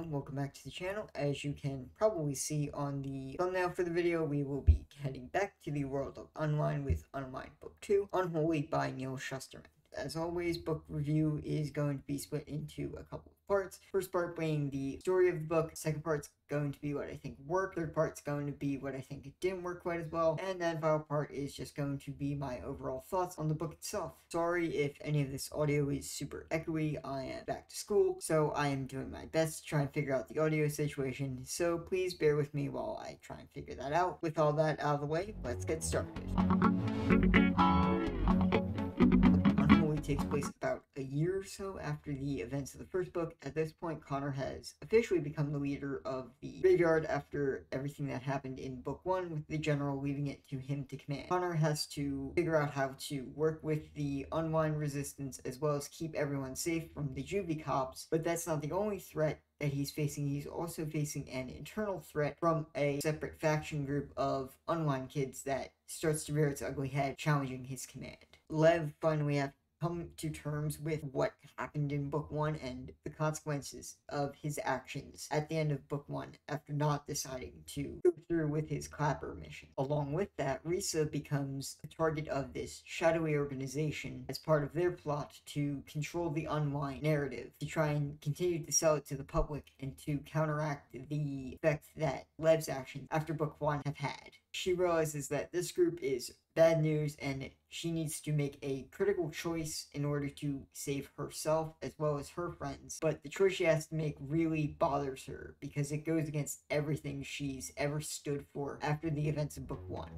everyone, welcome back to the channel. As you can probably see on the thumbnail for the video, we will be heading back to the world of Unwind with Unwind Book 2, Unwholly by Neil Shusterman. As always, book review is going to be split into a couple of parts. First part being the story of the book, second part's going to be what I think worked, third part's going to be what I think it didn't work quite as well, and then final part is just going to be my overall thoughts on the book itself. Sorry if any of this audio is super echoey, I am back to school, so I am doing my best to try and figure out the audio situation, so please bear with me while I try and figure that out. With all that out of the way, let's get started. Takes place about a year or so after the events of the first book. At this point, Connor has officially become the leader of the graveyard after everything that happened in book 1, with the general leaving it to him to command. Connor has to figure out how to work with the Unwind resistance as well as keep everyone safe from the juvie cops, but that's not the only threat that he's facing. He's also facing an internal threat from a separate faction group of Unwind kids that starts to rear its ugly head, challenging his command. Lev finally have come to terms with what happened in book 1 and the consequences of his actions at the end of book 1 after not deciding to go through with his Clapper mission. Along with that, Resa becomes the target of this shadowy organization as part of their plot to control the Unwind narrative, to try and continue to sell it to the public and to counteract the effect that Lev's actions after book 1 have had. She realizes that this group is bad news and she needs to make a critical choice in order to save herself as well as her friends. But the choice she has to make really bothers her because it goes against everything she's ever stood for after the events of book 1.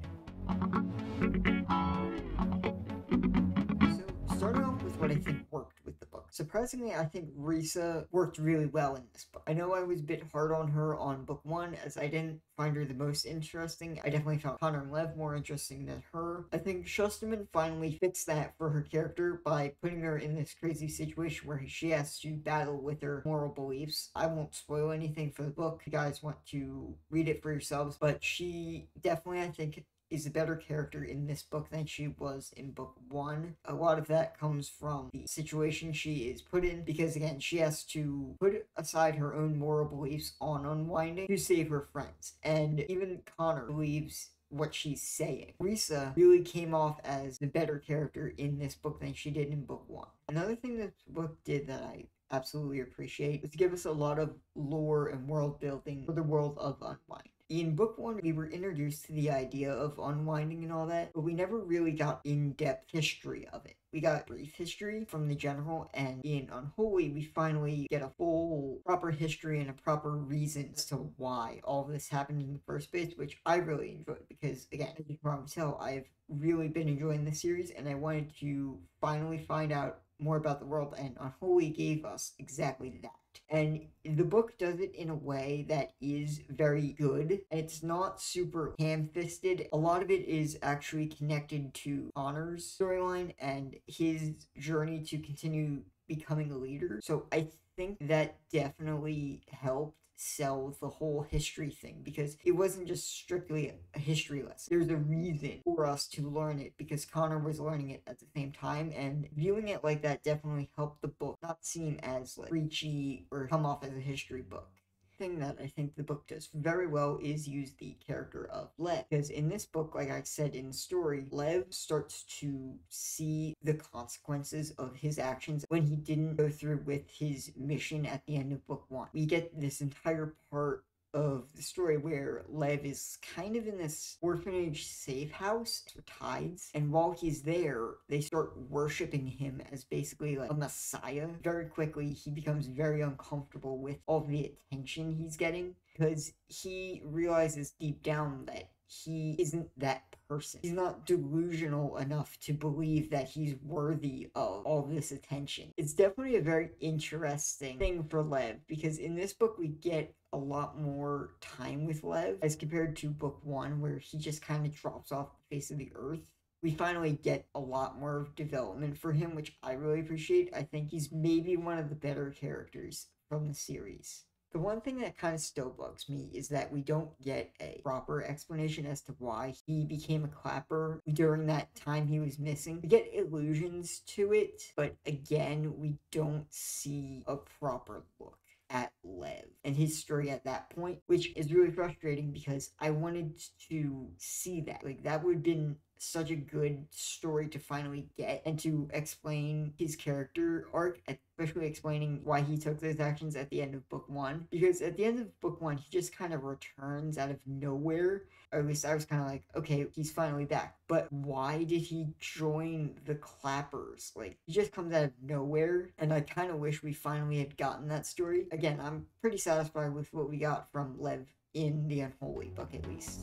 So, starting off with what I think worked with the book. Surprisingly, I think Resa worked really well in this book. I know I was a bit hard on her on book 1 as I didn't find her the most interesting. I definitely found Connor and Lev more interesting than her. I think Shusterman finally fixed that for her character by putting her in this crazy situation where she has to battle with her moral beliefs. I won't spoil anything for the book. If you guys want to read it for yourselves, but she definitely, I think, is a better character in this book than she was in book 1. A lot of that comes from the situation she is put in, because again, she has to put aside her own moral beliefs on unwinding to save her friends, and even Connor believes what she's saying. Resa really came off as the better character in this book than she did in book 1. Another thing this book did that I absolutely appreciate was to give us a lot of lore and world building for the world of Unwind. In book 1, we were introduced to the idea of unwinding and all that, but we never really got in-depth history of it. We got brief history from the general, and in Unwholly, we finally get a full, proper history and a proper reason as to why all of this happened in the first place, which I really enjoyed, because, again, as you can probably tell, I've really been enjoying the series, and I wanted to finally find out more about the world, and Unwholly gave us exactly that. And the book does it in a way that is very good. It's not super ham-fisted. A lot of it is actually connected to Connor's storyline and his journey to continue becoming a leader. So I think that definitely helped sell the whole history thing, because it wasn't just strictly a history lesson. There's a reason for us to learn it, because Connor was learning it at the same time, and viewing it like that definitely helped the book not seem as like preachy or come off as a history book. Thing that I think the book does very well is use the character of Lev, because in this book, like I said in the story, Lev starts to see the consequences of his actions when he didn't go through with his mission at the end of book 1. We get this entire part of the story where Lev is kind of in this orphanage safe house for tides, and while he's there, they start worshipping him as basically like a messiah. Very quickly, he becomes very uncomfortable with all the attention he's getting, because he realizes deep down that he isn't that person. He's not delusional enough to believe that he's worthy of all this attention. It's definitely a very interesting thing for Lev, because in this book we get a lot more time with Lev as compared to book 1, where he just kind of drops off the face of the earth. We finally get a lot more development for him, which I really appreciate. I think he's maybe one of the better characters from the series. The one thing that kind of still bugs me is that we don't get a proper explanation as to why he became a Clapper during that time he was missing. We get allusions to it, but again, we don't see a proper look at Lev and his story at that point, which is really frustrating because I wanted to see that. Like, that would have been such a good story to finally get and to explain his character arc, especially explaining why he took those actions at the end of book one. Because at the end of book one, he just kind of returns out of nowhere. Or at least I was kind of like, okay, he's finally back. But why did he join the Clappers? Like, he just comes out of nowhere, and I kind of wish we finally had gotten that story. Again, I'm pretty satisfied with what we got from Lev in the Unholy book, at least.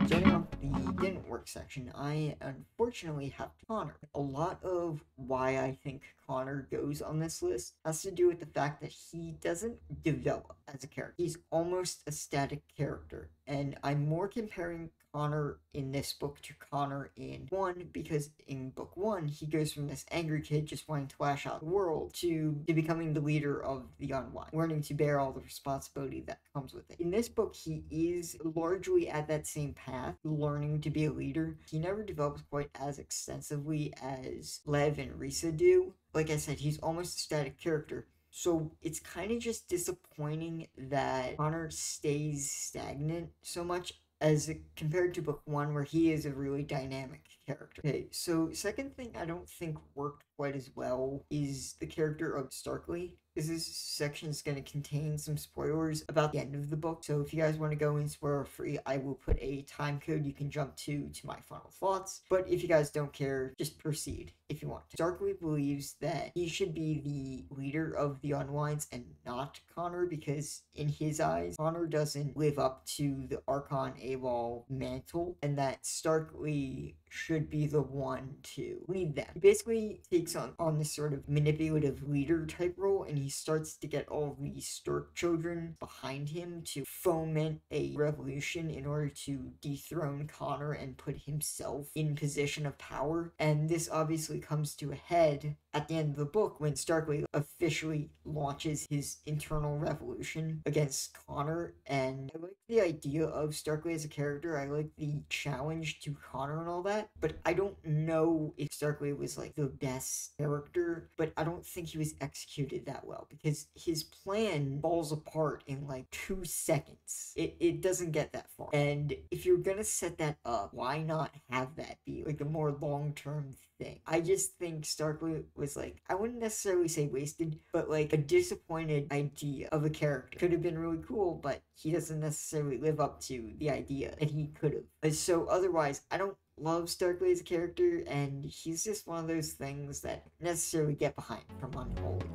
Starting off the didn't work section, I unfortunately have Connor. A lot of why I think Connor goes on this list has to do with the fact that he doesn't develop as a character. He's almost a static character, and I'm more comparing Connor in this book to Connor in one, because in book one he goes from this angry kid just wanting to lash out the world to becoming the leader of the Unwind, learning to bear all the responsibility that comes with it. In this book, he is largely at that same path, learning to be a leader. He never develops quite as extensively as Lev and Resa do. Like I said, he's almost a static character. So it's kind of just disappointing that Connor stays stagnant so much as compared to book one, where he is a really dynamic character. Okay, so second thing I don't think worked quite as well is the character of Starkly. This section is going to contain some spoilers about the end of the book, so if you guys want to go in spoiler free, I will put a time code you can jump to my final thoughts, but if you guys don't care, just proceed if you want to. Starkly believes that he should be the leader of the Unwinds and not Connor, because in his eyes, Connor doesn't live up to the Archon Aval mantle, and that Starkly should be the one to lead them. He basically takes on this sort of manipulative leader type role, and he starts to get all these Stark children behind him to foment a revolution in order to dethrone Connor and put himself in position of power. And this obviously comes to a head at the end of the book when Starkly officially launches his internal revolution against Connor. And I like the idea of Starkly as a character. I like the challenge to Connor and all that, but I don't know if Starkly was like the best character, but I don't think he was executed that well, because his plan falls apart in like 2 seconds. It doesn't get that far. And if you're gonna set that up, why not have that be like a more long-term thing? I just think Starkly was like, I wouldn't necessarily say wasted, but like a disappointed idea of a character. Could have been really cool, but he doesn't necessarily live up to the idea that he could have. So otherwise, I don't love Starkly as a character, and he's just one of those things that necessarily get behind from Unwholly.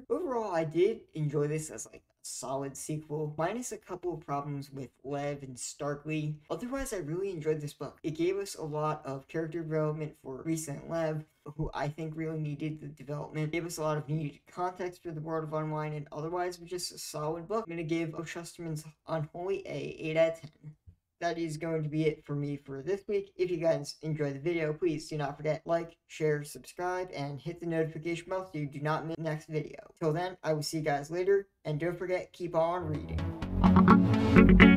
Overall, I did enjoy this as like a solid sequel, minus a couple of problems with Lev and Starkly. Otherwise, I really enjoyed this book. It gave us a lot of character development for Resa and Lev, who I think really needed the development. It gave us a lot of needed context for the world of Unwind, and otherwise it was just a solid book. I'm going to give Shusterman's Unwholly a 8 out of 10. That is going to be it for me for this week. If you guys enjoyed the video, please do not forget like, share, subscribe, and hit the notification bell so you do not miss the next video. Till then, I will see you guys later, and don't forget, keep on reading.